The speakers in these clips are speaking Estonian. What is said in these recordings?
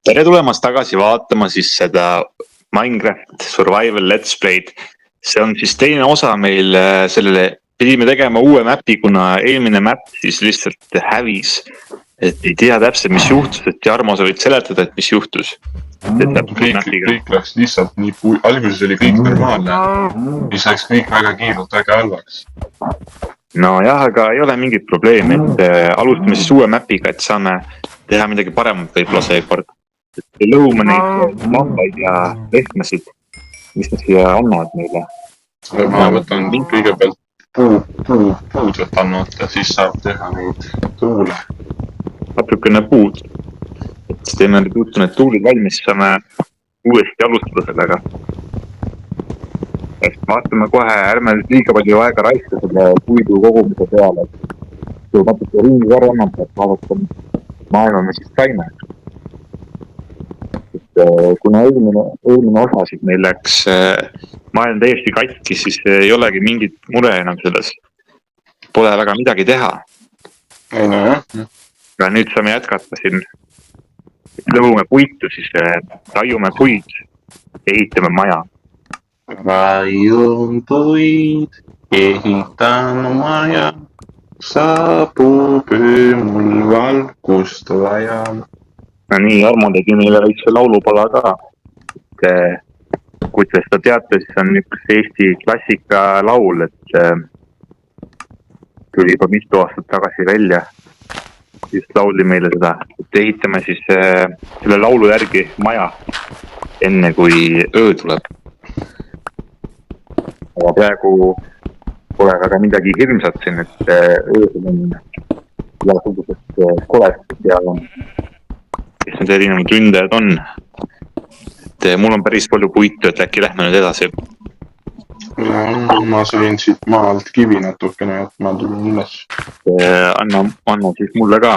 tere tulemast tagasi vaatama siis seda Minecraft Survival Let's Play'd. See on siis teine osa meil sellele, pidime tegema uue mapi, kuna eelmine map siis lihtsalt hävis. Et ei tea täpselt, mis juhtus, et Jarmo, sa võid seletada, et mis juhtus. Kõik läks lihtsalt nii, alguses oli kõik normaalne, siis läks kõik väga kiirelt, väga halvaks. No jah, aga ei ole mingit probleemi, et alustame siis uue mapiga, et saame teha midagi paremat võib-olla seekord. Lõhume neid lambaid ja lehmasid, mis nad siia annavad meile. Ma võtan kõigepealt puud võtan ja siis saab teha neid tuule. Natukene puud. Et teeme nüüd juttu need tuulid valmis, saame uuesti alustada sellega. Et vaatame kohe, ärme liiga palju aega raista selle puidu kogumise peale. Kui natuke ringi korra annab, et vaadata maailma me siis saime. Kuna eelmine osasid meil läks maailm täiesti katki, siis ei olegi mingit mure enam selles. Pole väga midagi teha. Ei no jah. Ja nüüd saame jätkata siin. Lõhume puitu, siis raiume puid, ehitame maja. Raiun puid, ehitan maja, saabub mul valgust vaja. No nii, Jarmo tegi meile väikse laulupala ka. Kui te seda teate, siis on üks Eesti klassika laul, et tuli juba mitu aastat tagasi välja. Just lauli meile seda, et ehitame siis selle laulu järgi maja, enne kui öö tuleb. Aga praegu pole väga midagi hirmsat siin, et öösel on igasugused kolesed seal on. Kes need erinevad ründajad on. Et mul on päris palju puitu, et äkki lähme nüüd edasi. Ma sõin siit maalt kivi natukene, et ma tulin üles. Anna siis mulle ka.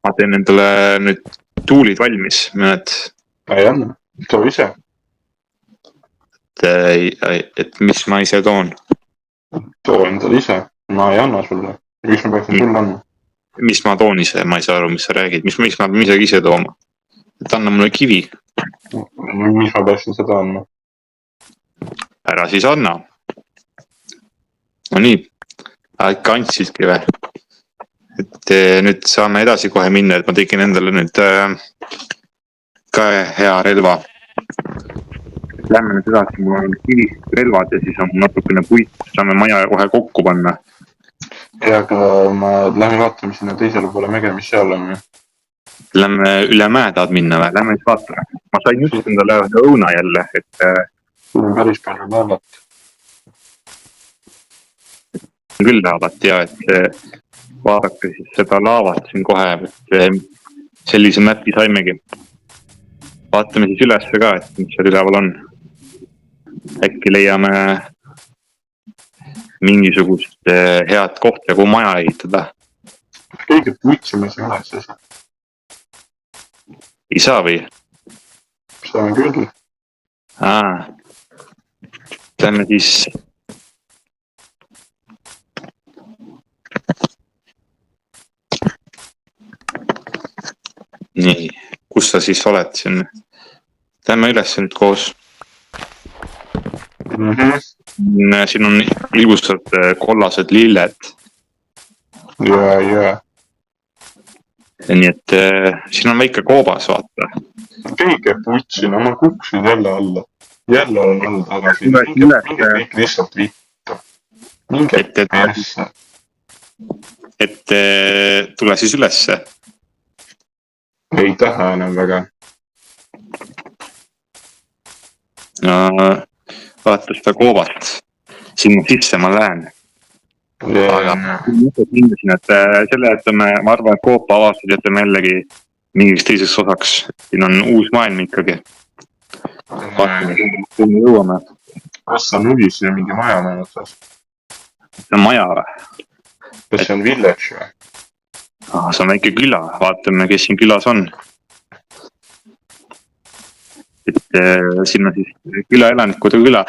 Ma teen endale nüüd tuulid valmis. Ei anna, too ise. Et mis ma ise toon? Too endale ise. Ma ei anna sulle. Miks ma peaksin sulle anna? Mis ma toon ise? Ma ei saa aru, mis sa räägid. Miks ma midagi ise tooma? Et anna mulle kivi. Mis ma peaksin seda andma? Ära siis anna. No nii, ikka andsidki või? Et nüüd saame edasi kohe minna, et ma tegin endale nüüd ka hea relva. Lähme nüüd edasi, mul on kivist relvad ja siis on natukene puit, saame maja kohe kokku panna. Ja aga lähme vaatame sinna teisele poole mäge, mis seal on. Lähme üle mäe tahad minna või? Lähme siis vaatame. Ma sain just endale õuna jälle, et sul on päris palju laavat. Küll laavat ja, et vaadake siis seda laavat siin kohe, et sellise mäpi saimegi. Vaatame siis üles ka, et mis seal üleval on. Äkki leiame mingisugust head kohta, kuhu maja ehitada. Kõige puitsime see üles. Ei saa või? Saan küll. Lähme siis nii, kus sa siis oled siin? Lähme üles nüüd koos. Siin on ilusad kollased lilled. Ja. Nii et siin on väike koobas, vaata. Kõige puitsina, ma kuksin jälle alla. Jälle on all tagasi. Minge kõik lihtsalt vittu. Minge persse. Et tule siis ülesse. Ei taha enam väga. No, vaata seda koobast. Sinna sisse ma lähen. Aga mindasin, et selle jätame, ma arvan, et koopa avastud jätame jällegi mingiks teiseks osaks. Siin on uus maailm ikkagi. Vaatame, kui me jõuame. Kas on ülis ja mingi maja on otsas? See on maja või? Kas see on village või? See on väike küla. Vaatame, kes siin külas on. Et siin on siis küla elanikud ja küla.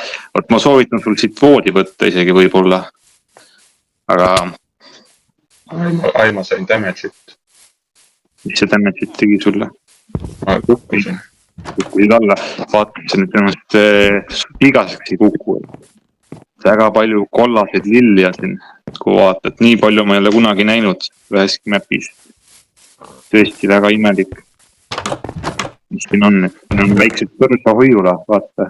Ma soovitan sul siit voodi võtta isegi võib-olla. Aga ma sain damage'it. Mis see damage'it tegi sulle? ma kukkusin. Kukkusid alla, vaatasin, et ennast igaseks ei kuku. Väga palju kollaseid lilja siin, kui vaatad, nii palju ma ei ole kunagi näinud üheski mapis. Tõesti väga imelik. Mis siin on, siin on väiksed põrsa hoiula, vaata.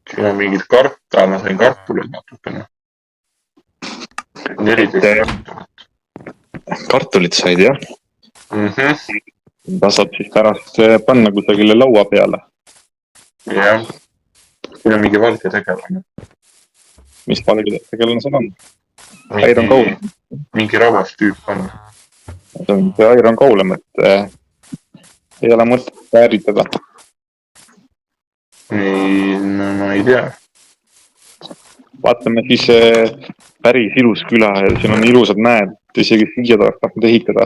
Siin on mingid ma sain kartuleid natukene. 14 kartulit. Kartulit said, jah? Ta saab siis pärast panna kusagile laua peale. Jah. Siin on mingi valge tegelane. Mis valge tegelane seal on? Iron Golem. Mingi rabas tüüp on. See on Iron Golem, et ei ole mõtet ääritada. No ma ei tea. Vaatame siis päris ilus küla ja siin on ilusad mäed, isegi siia tahaks tahtnud ehitada.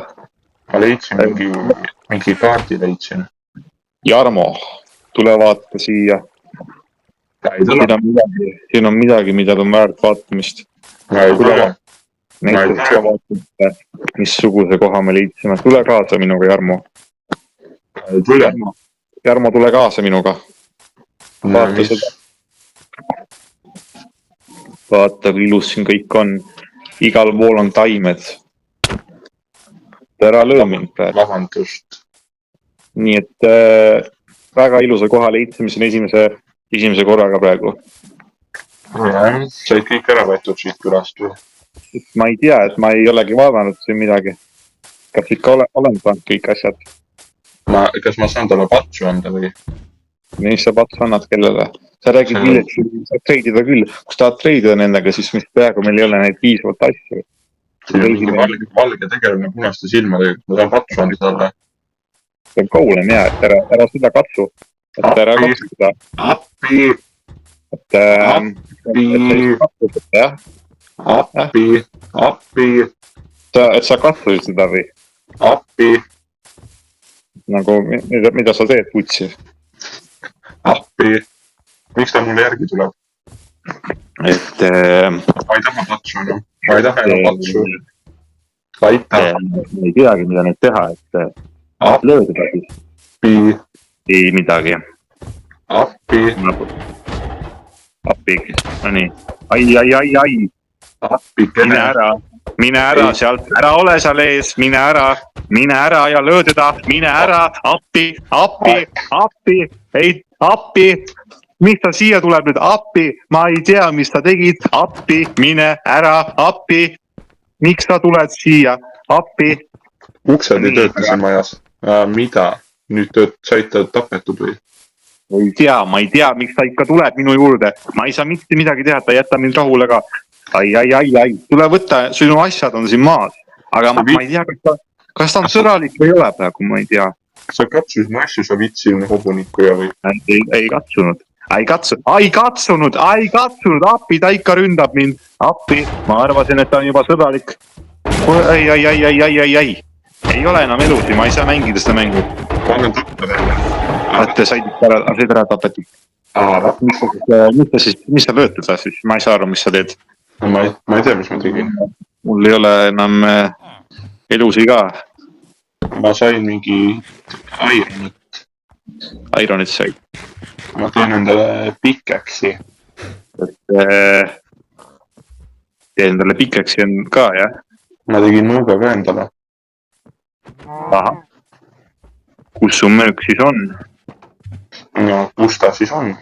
Ma leidsin mingi kaardi leidsin. Jarmo, tule vaata siia. Siin on midagi, mida on väärt vaatamist. Ma ei tule. Näiteks vaatame, missuguse koha me leidsime. Tule kaasa minuga, Jarmo. Tule. Jarmo, tule kaasa minuga. Vaata seda. Vaata, kui ilus siin kõik on. Igal pool on taimed. Ära löö mind praegu. Vabandust. Nii et väga ilusa koha leidsime siin esimese korraga praegu. Jah, said kõik ära võetud siit külast või? Ma ei tea, et ma ei olegi vaadanud siin midagi. Kas ikka olen saanud kõik asjad? Kas ma saan talle patsu anda või? Mis sa patsu annad kellele? Sa räägid millegi, saad treidida küll. Kui tahad treidida nendega, siis mis peaaegu meil ei ole neid piisavalt asju. See on mingi valge tegelane punaste silmadega. Ma saan patsu anda talle. See on Golem, jah, et ära seda katsu. Et ära katsu seda. Appi! Appi! Et sa katsusid seda või? Appi! Nagu, mida sa teed, putsi? Appi! Miks ta mulle järgi tuleb? Et... Ma ei taha patsu, no. Ma ei taha enam patsu. Laita. Ma ei teagi, mida nüüd teha, et löödida siis. Ei midagi. Appi. Appi. No nii. Ai. Appi. Mine ära sealt. Ära ole seal ees. Mine ära ja löö teda. Mine ära. Appi. Ei, appi. Mis ta siia tuleb nüüd? Appi. Ma ei tea, mis ta tegid. Appi. Mine ära. Appi. Miks sa tuled siia? Appi. Uksed ei tööta siin majas. Mida? Nüüd said ta tapetud või? Ei tea, ma ei tea, miks ta ikka tuleb minu juurde. Ma ei saa mitte midagi teha, ta jätta mind rahule ka. Ai. Tule võtta, sinu asjad on siin maas. Aga ma ei tea, kas ta on sõralik või ei ole praegu, ma ei tea. Sa katsusid mu asju, sa vitsin hobunikku ja või? Ei katsunud. Ai katsunud, appi, ta ikka ründab mind. Appi, ma arvasin, et ta on juba sõbralik. Ai. Ei ole enam elusi, ma ei saa mängida seda mängu. Annan tappa välja. Te said ära tapetud. Mis sa lööd teda siis? Ma ei saa aru, mis sa teed. Ma ei tea, mis ma tegin. Mul ei ole enam elusi ka. Ma sain mingi Ironit sai. Ma teen endale pikeksi. Teen endale pikeksi on ka, jah? Ma tegin nõuga ka endale. Aha. Kus su möök siis on? No, kus ta siis on?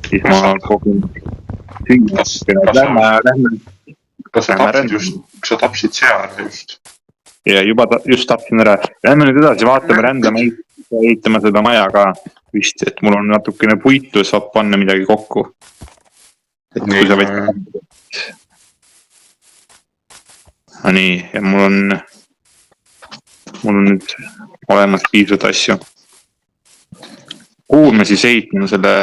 Siis ma kogun lähme. Kas sa tapsid seal just? Ja juba just tapsin ära. Lähme nüüd edasi, vaatame rändame, ehitame seda maja ka vist, et mul on natukene puitu, saab panna midagi kokku. Et kui sa võid... Nii, ja mul on nüüd olemas piisavalt asju. Kuhu me siis ehitame selle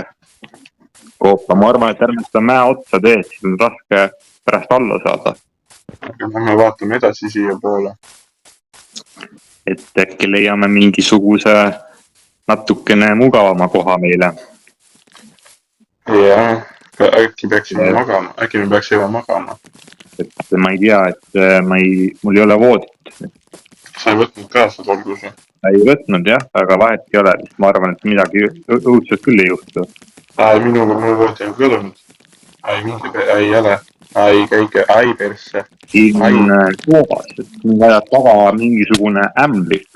koopa? Ma arvan, et ärme seda mäe otsa teed, siis on raske pärast alla saada. Me vaatame edasi siia poole. Et äkki leiame mingisuguse natukene mugavama koha meile. Jah, äkki peaksime magama, äkki me peaks juba magama. Et ma ei tea, et mul ei ole voodit. sa ei võtnud käest olgus. Ei võtnud jah, aga vahet ei ole, ma arvan, et midagi õudselt küll ei juhtu. Minuga mul võeti on kõlunud. Ei ole. Ei persse. Siin on koobas, et on vaja taga mingisugune ämblik.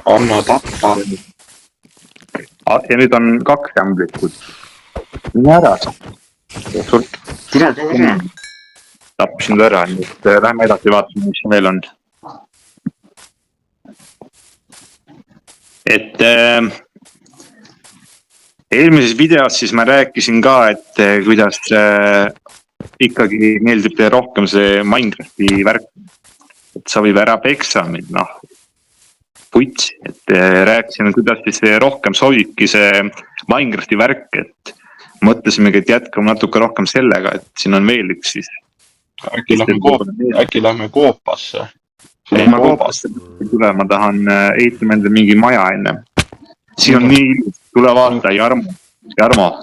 Anna tappa. Ja nüüd on 2 ämblikut. Mine ära. Tule kõne. Tapsin ta ära, nii et lähme edasi vaatama, mis meil on. Et eelmises videos siis ma rääkisin ka, et kuidas ikkagi meeldib teha rohkem see Minecrafti värk. Et sa võib ära peksa mind, puts, et rääkisin, kuidas siis rohkem sobibki see Minecrafti värk, et mõtlesimegi, et jätkame natuke rohkem sellega, et siin on veel üks siis. Äkki lähme koopasse. Ma koopasse tule, ma tahan ehitama enda mingi maja enne. Siin on nii ilus, tule vaata, Jarmo,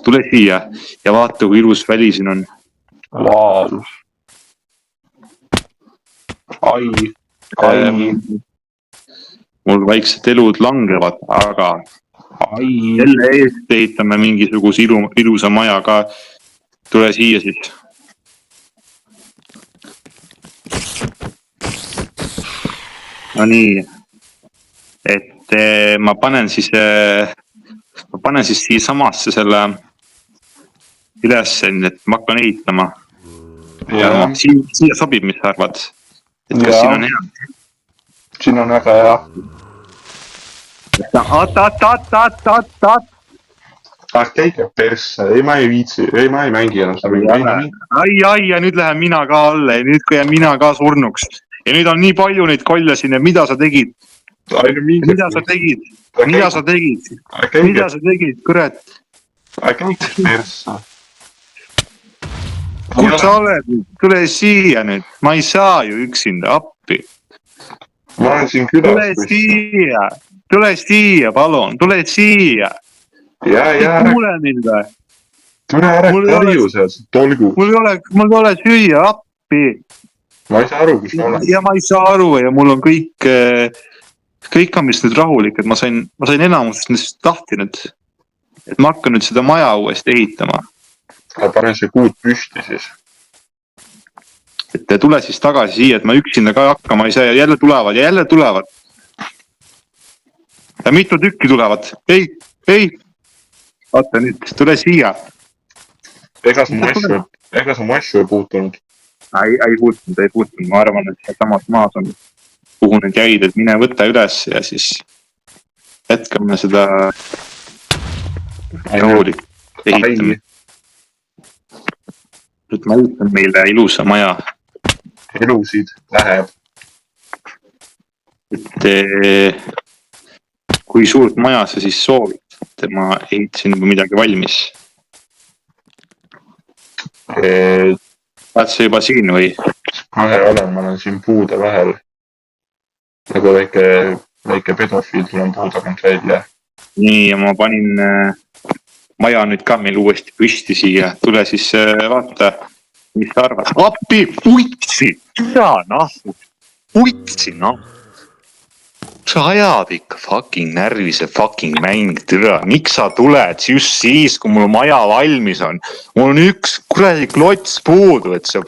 tule siia ja vaata, kui ilus väli siin on. Vau. Ai. Mul vaiksed elud langevad, aga selle eest ehitame mingisuguse ilusa maja ka. Tule siia siis. No nii, et ma panen siis siia samasse selle üles, et ma hakkan ehitama. Ja siia sobib, mis sa arvad? Et kas siin on hea? Siin on väga hea. Käige persse, ma ei viitsi, ma ei mängi ennast. Ai, ja nüüd lähen mina ka alla ja nüüd jään mina ka surnuks. Ja nüüd on nii palju neid koljasin ja mida sa tegid? Mida sa tegid, kurat? Käige persse. Kus sa oled? Tule siia nüüd. Ma ei saa ju üksinda appi. Ma olen siin külas. Tule siia, palun. Tule siia. Kuule mind või? Tule ära karju sealt, tolgu. Mul ei ole süüa appi. Ma ei saa aru, kus ma olen. Ja ma ei saa aru ja mul on kõik on vist nüüd rahulik, et ma sain enamusest neist lahti nüüd. Et ma hakkan nüüd seda maja uuesti ehitama. Panen see kuud püsti siis. Et tule siis tagasi siia, et ma üksinda ka hakkama ei saa ja jälle tulevad. Ja mitu tükki tulevad. Ei. Vaata nüüd, tule siia. Ega su massu ei puutunud. Ei puutunud. Ma arvan, et see samas maas on, kuhu need jäid, et mine võtta üles ja siis jätkame seda rahulik ehitame. Nüüd ma ehitan meile ilusa maja. Elusid läheb. Et kui suurt maja sa siis soovid, et ma ehitasin juba midagi valmis. Oled sa juba siin või? Ma olen siin puude vahel. Nagu väike pedofiil tulen puudagant välja. Nii, ja ma panin maja nüüd ka meil uuesti püsti siia. Tule siis vaata, mis sa arvad. Appi, puitsi! Puitsi, Sa ajad ikka fucking närvi see fucking mäng, türa. Miks sa tuled just siis, kui mul maja valmis on? Mul on üks kuradi klots puudu, et sa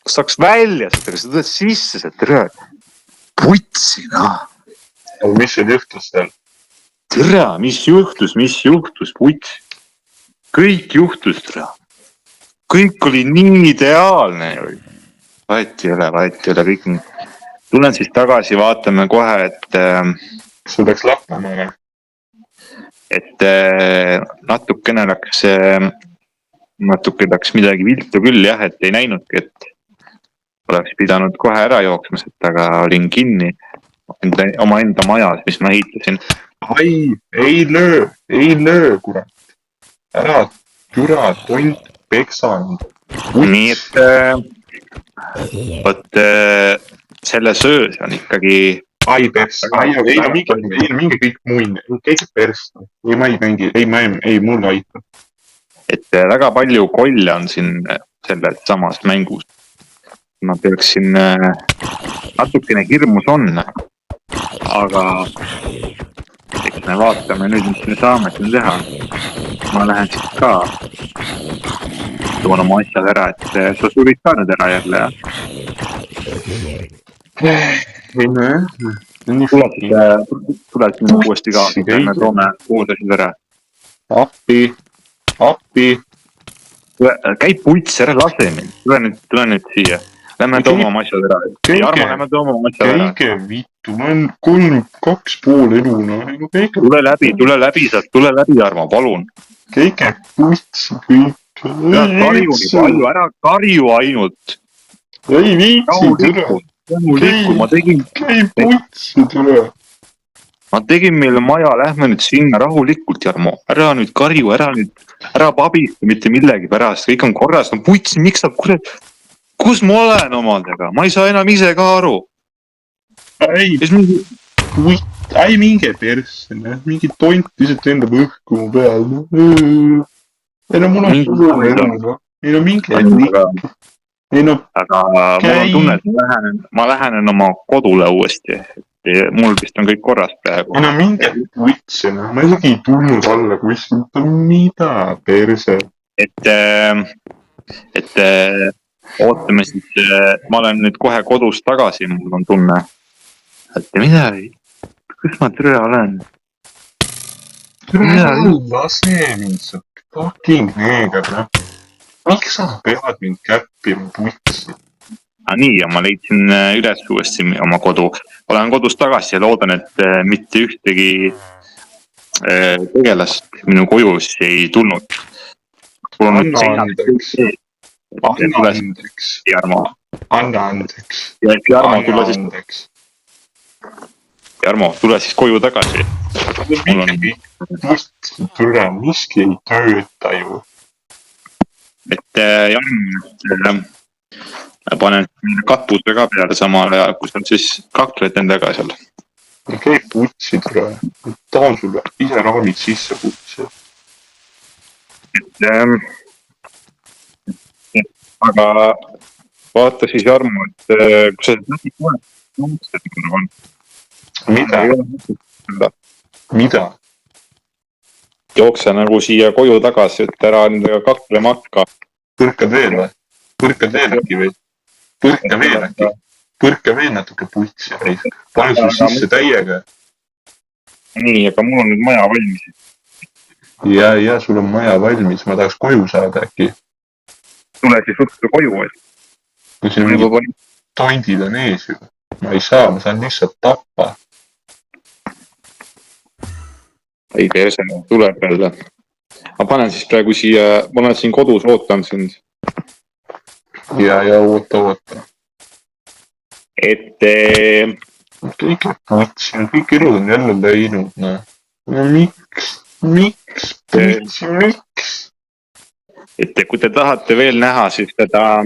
saaks välja seda, aga sa tuled sisse, see türa. Puitsi, Mis see juhtus seal? Türa, mis juhtus, puits? Kõik juhtus, türa. Kõik oli nii ideaalne. Vahet ei ole, kõik nii. Tulen siis tagasi, vaatame kohe, et Sul peaks lappama. Et natukene läks midagi viltu küll jah, et ei näinudki, et oleks pidanud kohe ära jooksma, aga olin kinni oma enda majas, mis ma ehitasin. Ei löö, kurat. Ära türa, tont, peksanud. Nii et võt selle söös on ikkagi ei mingi kõik muin, käige persse. Ma ei mängi, ei mul aita. Et väga palju kolle on siin selles samas mängus. Ma peaksin natukene hirmus on. aga eks me vaatame nüüd, mis me saame siin teha. Ma lähen siis ka toon oma asjad ära, et sa surid ka nüüd ära jälle, jah? Ei nojah. Tuled minu uuesti ka, me toome uud asjad ära. Appi. Käi puts, ära lase mind, tule nüüd siia. Lähme toome oma asjad ära. Jarmo, lähme toome oma asjad ära. Käige vittu, ma olen 2,5 elu, no. Tule läbi, Jarmo, palun. Käige puts, kõik. Ära karju ainult. Ei viitsi, türa. Käi putsi, türa. Ma tegin meile maja, lähme nüüd sinna rahulikult, Jarmo. Ära nüüd karju, ära pabista mitte millegi pärast. Kõik on korras, no puts, miks sa kurat... Kus ma olen omadega? Ma ei saa enam ise ka aru. Ei minge persse, mingi tont lihtsalt endab õhku mu peal. Ei no mul on sulle elu. Ei no minge. Aga mul on tunne, et ma lähenen oma kodule uuesti. Mul vist on kõik korras praegu. Ei no minge võtse, ma isegi ei tulnud alla kuskilt. Mida perse? Et ootame siis, ma olen nüüd kohe kodus tagasi, mul on tunne. Et midagi, kus ma türa olen? Lase mind sa fucking neeger, noh. Miks sa pead mind käppima putsi? Nii, ja ma leidsin üles uuesti oma kodu. Olen kodus tagasi ja loodan, et mitte ühtegi tegelast minu koju ei tulnud. Anna andeks. Jarmo, tule siis koju tagasi. Miski ei tööta ju. Et Jarmo, panen katuse ka peale samal ajal, kus on siis kakleid endaga seal. Käi putsi tule. Tahan sulle ise raamid sisse putsi. Aga vaata siis, Jarmo, et kui sa läbi tuleb, Mida? Jookse nagu siia koju tagasi, et ära nendega kaklema hakka. Põrkad veel või? Põrkad veel äkki või? Põrka veel natuke putsi. Pane sul sisse täiega. Nii, aga mul on nüüd maja valmis. Ja, sul on maja valmis. Ma tahaks koju saada äkki. Tule siis võtta koju. Kui siin mingid tondid on ees ju. Ma ei saa, ma saan lihtsalt tappa. Ei perse, tuleb jälle. Ma panen siis praegu siia, ma olen siin kodus, ootan sind. Ja oota. Et... Kõik putsi, kõik elud on jälle läinud, noh. No miks? Et kui te tahate veel näha, siis seda...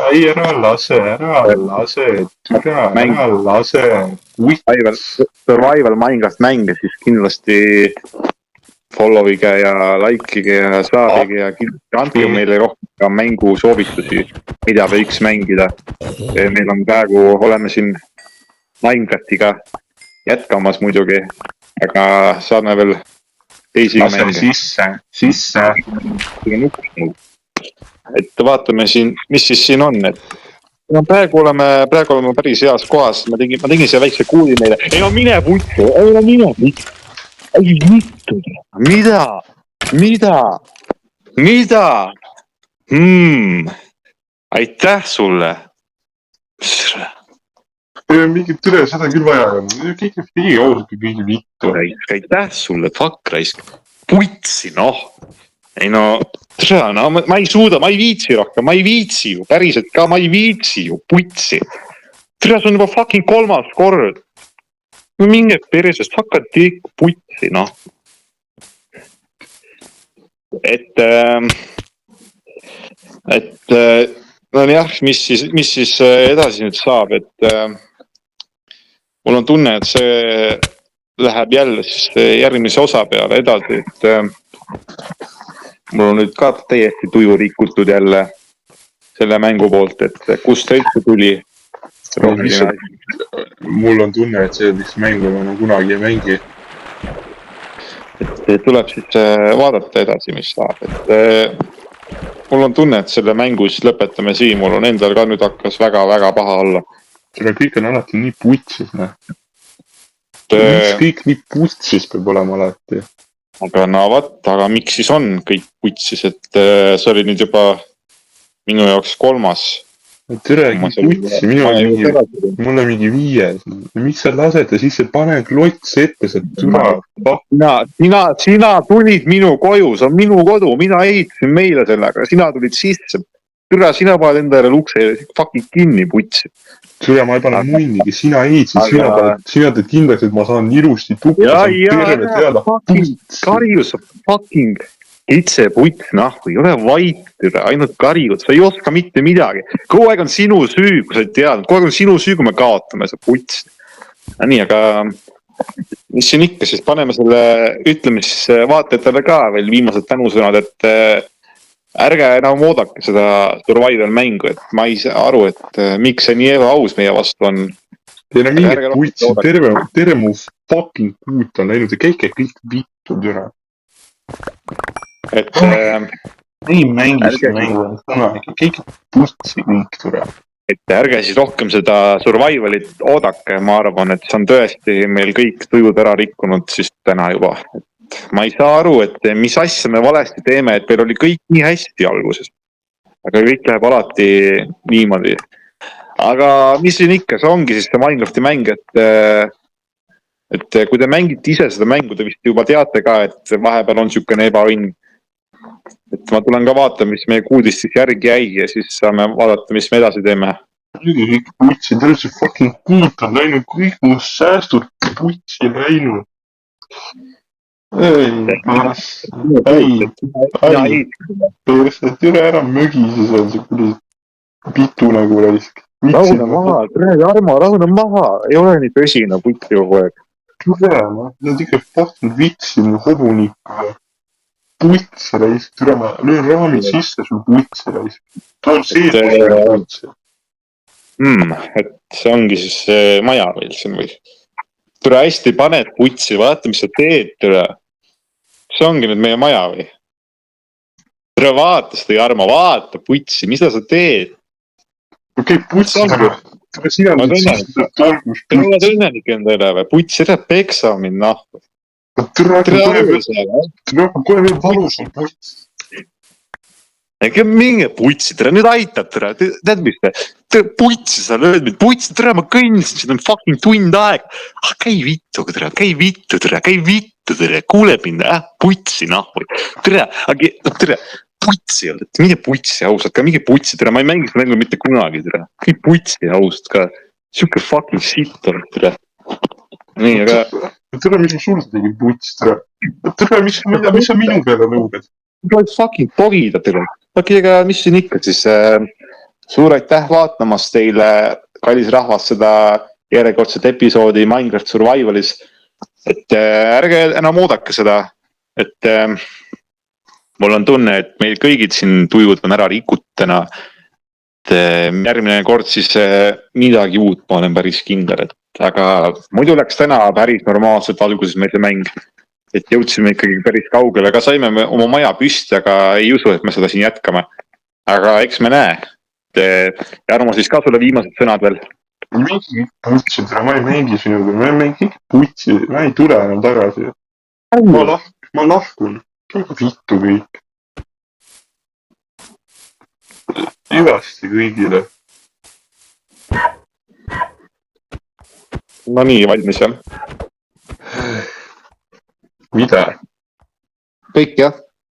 Ei, ära lase. Survival Minecraft mänge, siis kindlasti followige ja likeige ja saabige ja andke meile rohkem mängu soovitusi, mida võiks mängida. Meil on praegu, oleme siin Minecraftiga jätkamas muidugi, aga saame veel teisi mänge. Sisse. Et vaatame siin, mis siis siin on, et praegu oleme päris heas kohas, ma tegin siia väikse kuuli meile. Ei no mine puttu, Ei vittu, mida? Aitäh sulle. Mingi türe, seda küll vaja on. Kõige ausalt kõige vittu. Aitäh sulle, fuck raisk. Putsi, noh. Ei no, ma ei suuda, ma ei viitsi rohkem, ma ei viitsi ju, päriselt ka, ma ei viitsi ju, putsi. Tere, see on juba fucking 3. kord. Minge perisest, hakka tikk putsi, noh. Et no jah, mis siis edasi nüüd saab, et mul on tunne, et see läheb jälle siis järgmise osa peale edasi, et mul on nüüd ka täiesti tuju rikutud jälle selle mängu poolt, et kust see üldse tuli. mul on tunne, et sellist mängu ma kunagi ei mängi. et tuleb siis vaadata edasi, mis saab, et mul on tunne, et selle mängu siis lõpetame siin, mul on endal ka nüüd hakkas väga-väga paha olla. Selle kõik on alati nii putsis, noh. Miks kõik nii putsis peab olema alati? Aga no vot, aga miks siis on kõik putsis, et see oli nüüd juba minu jaoks 3. Türegi putsi, mul on mingi 5. Miks sa lased ja siis pane klots ette, see türa. Sina tulid minu koju, see on minu kodu, mina ehitasin meile sellega, sina tulid sisse. Türa, sina paned endale ukse fucking kinni putsi. Türa, ma ei pane munnigi, sina ehitasid, sina teed kindlaks, et ma saan ilusti tukka, terve teada. Karjus, fucking kitse puts, nahku, ei ole vait, ainult karjud, sa ei oska mitte midagi. Kogu aeg on sinu süü, kui sa ei teadnud, kogu aeg on sinu süü, kui me kaotame see puts. Nii, aga mis siin ikka, siis paneme selle, ütleme siis vaatajatele ka veel viimased tänusõnad, et ärge enam oodake seda survival mängu, et ma ei saa aru, et miks see nii ebaaus meie vastu on. Teil on mingit putsi, terve mu fucking puut on läinud ja käike kõik vittu türa. Et ei mängis mängu kunagi, kõik putsi kõik türa. Et ärge siis rohkem seda survivalit oodake, ma arvan, et see on tõesti meil kõik tujud ära rikkunud siis täna juba. Et ma ei saa aru, et mis asja me valesti teeme, et meil oli kõik nii hästi alguses. Aga kõik läheb alati niimoodi. Aga mis siin ikka, see ongi siis see Minecrafti mäng, et kui te mängite ise seda mängu, te vist juba teate ka, et vahepeal on niisugune ebaõnn. Et ma tulen ka vaata, mis meie kuudist siis järgi jäi ja siis saame vaadata, mis me edasi teeme. Kõik putsi, terve see fucking kuut on läinud, kõik mu säästud putsi läinud. Türa ära mögise seal, see kuidagi pitu nagu raisk. Rahune maha, Jarmo, rahune maha, ei ole nii tõsine putsi kogu aeg. Türa, nad ikka fucking vitsi, hobunikku. Putsi raisk, türa, ma löön raamid sisse sul putsi raisk. Ta on see putsi. Et see ongi siis see maja meil siin või? Türa hästi paned putsi, vaata mis sa teed, türa. See ongi nüüd meie maja või? Türa vaata seda Jarmo, vaata putsi, mida sa teed? Okei, putsi türa. Türa sina nüüd sisse targus. Türa oled õnnelik endale või? Putsi, ära peksa mind nahku. Türa, kohe veel valus on putsi. Ega minge putsi, türa, nüüd aitab türa. Tead mis te? Putsi sa lööd mind, putsi, türa, ma kõnnisin, siin on fucking tund aeg. Käi vittu, türa, käi vittu, türa, kuule mind, putsi nahvu. Türa, putsi olnud, et minge putsi ausalt, ka minge putsi, türa, ma ei mängi seda mängu mitte kunagi, türa. Käi putsi ausalt ka, siuke fucking shit on, türa. Nii, aga... Türa, mis ma sulle tegin putsi, türa. Türa, mis sa minu peale nõuded? Tuleb fucking pogida, türa. Okei, aga mis siin ikka siis... Suur aitäh vaatamast teile, kallis rahvas, seda järjekordset episoodi Minecraft Survivalis. Et ärge enam oodake seda, et mul on tunne, et meil kõigid siin tujud on ära rikutena. Järgmine kord siis midagi uut, ma olen päris kindel, aga muidu läks täna päris normaalselt alguses meil see mäng, et jõudsime ikkagi päris kaugele, aga saime oma maja püsti, aga ei usu, et me seda siin jätkame. Aga eks me näe. Jarmo, siis ka sulle viimased sõnad veel. Mingi putsi, ma ei mängi sinuga, ma ei mängi putsi, ma ei tule enam tagasi. Ma lahkun, käiga vittu kõik. Hüvasti kõigile. No nii, valmis jah? Mida? Kõik jah.